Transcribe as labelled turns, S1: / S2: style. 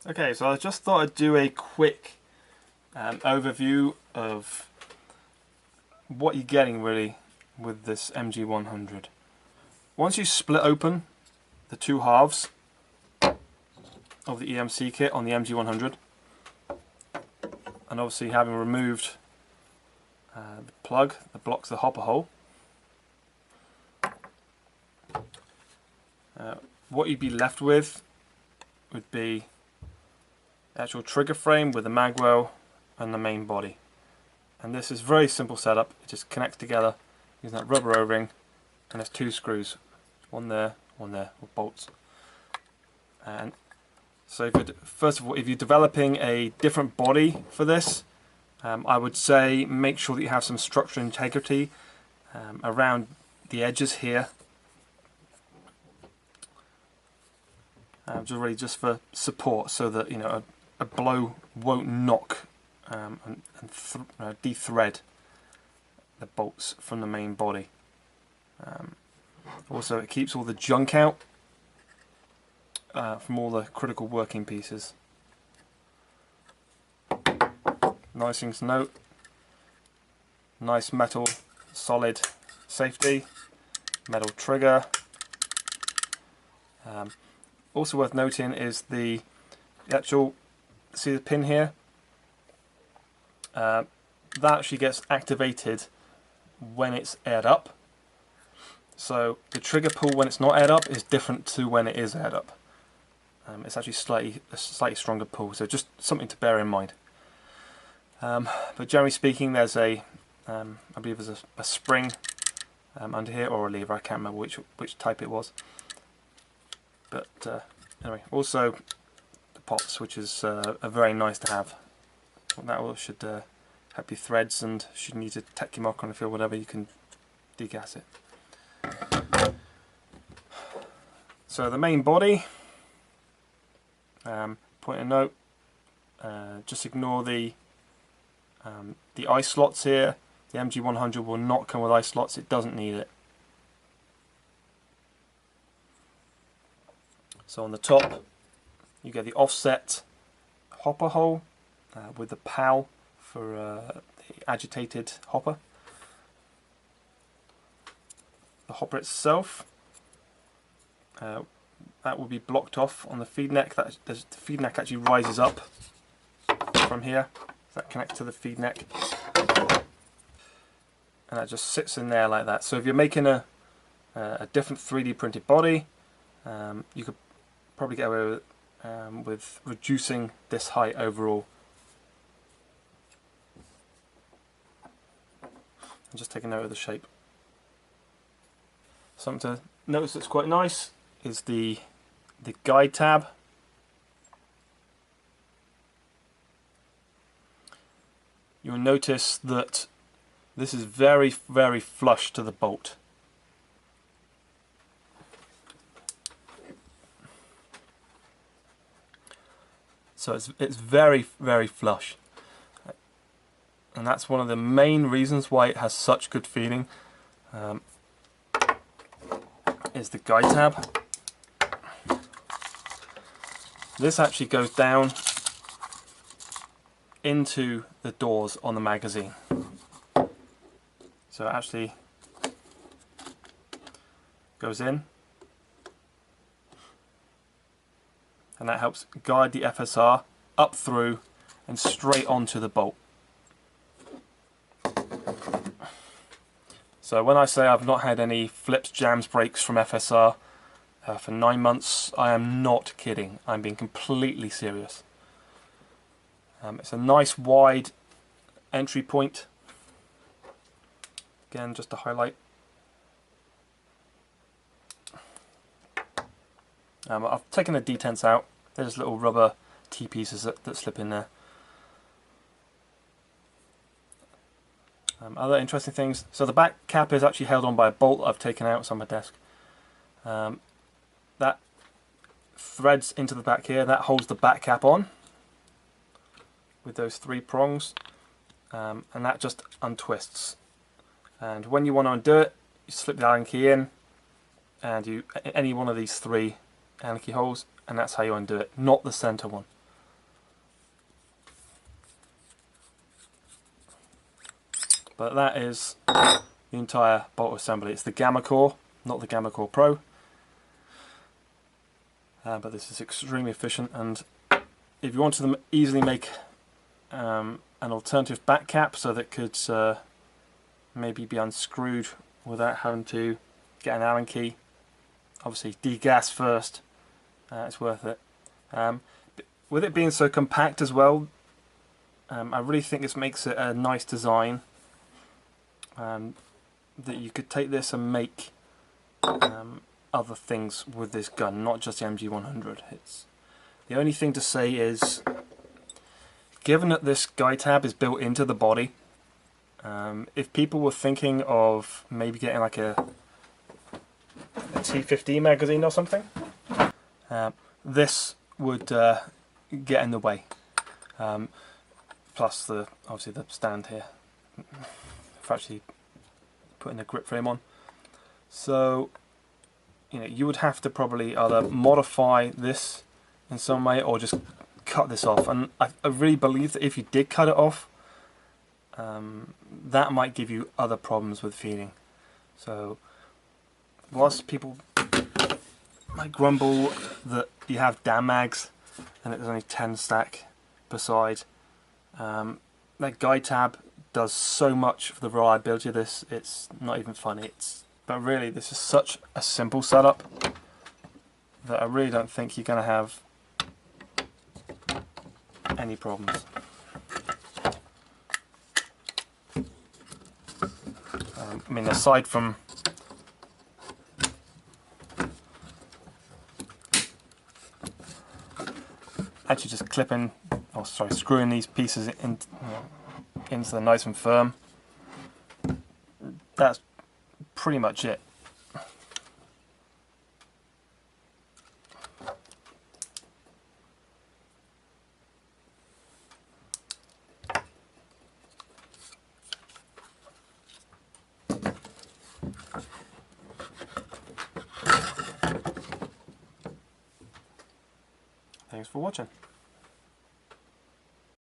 S1: Okay, so I just thought I'd do a quick overview of what you're getting really with this MG100. Once you split open the two halves of the EMC kit on the MG100, and obviously having removed the plug that blocks the hopper hole, what you'd be left with would be the actual trigger frame with the magwell and the main body. And this is very simple setup. It just connects together using that rubber O-ring, and there's two screws, one there, with bolts. And so first of all, if you're developing a different body for this, I would say make sure that you have some structural integrity around the edges here, just for support, so that a blow won't knock and de-thread the bolts from the main body. Also, it keeps all the junk out from all the critical working pieces. Nice thing to note: nice metal solid safety, metal trigger. Also worth noting is the actual, see the pin here? That actually gets activated when it's aired up. So the trigger pull when it's not aired up is different to when it is aired up. It's actually a slightly stronger pull, so just something to bear in mind. But generally speaking, there's I believe there's a spring under here, or a lever. I can't remember which type it was. But anyway, also the pots, which is are very nice to have. That should help your threads, and should you need to tack your mark on the field, whatever, you can degas it. So the main body, point a note, just ignore the eye slots here. The MG100 will not come with eye slots, it doesn't need it. So on the top you get the offset hopper hole with the PAL for the agitated hopper. The hopper itself, that will be blocked off on the feed neck. The feed neck actually rises up from here. That connects to the feed neck, and that just sits in there like that. So if you're making a different 3D printed body, you could probably get away with reducing this height overall. And just take a note of the shape. Something to notice that's quite nice is the guide tab. You'll notice that this is very, very flush to the bolt. So it's very, very flush, and that's one of the main reasons why it has such good feeling. Is the guide tab. This actually goes down into the doors on the magazine. So it actually goes in, and that helps guide the FSR up through and straight onto the bolt. So when I say I've not had any flips, jams, breaks from FSR for 9 months, I am not kidding. I'm being completely serious. It's a nice wide entry point. Again, just to highlight. I've taken the detents out. There's little rubber T-pieces that slip in there. Other interesting things, so the back cap is actually held on by a bolt I've taken out. It's on my desk. That threads into the back here, that holds the back cap on with those 3 prongs, and that just untwists. And when you want to undo it, you slip the Allen key in, and any one of these 3 Allen key holes, and that's how you undo it, not the center one. But that is the entire bolt assembly. It's the Gamma Core, not the Gamma Core Pro. But this is extremely efficient, and if you wanted to easily make an alternative back cap so that could maybe be unscrewed without having to get an Allen key, obviously degas first, it's worth it. With it being so compact as well, I really think this makes it a nice design, that you could take this and make other things with this gun, not just the MG100. The only thing to say is, given that this guide tab is built into the body, if people were thinking of maybe getting like a T15 magazine or something, this would get in the way. Plus obviously the stand here for actually putting a grip frame on. So you would have to probably either modify this in some way or just cut this off. And I really believe that if you did cut it off, that might give you other problems with feeding. So whilst people might grumble that you have damn mags and that there's only 10 stack per side, that guide tab does so much for the reliability of this, it's not even funny. But really, this is such a simple setup that I really don't think you're going to have any problems. I mean, aside from actually just screwing these pieces into the nice and firm, that's pretty much it. Thanks for watching.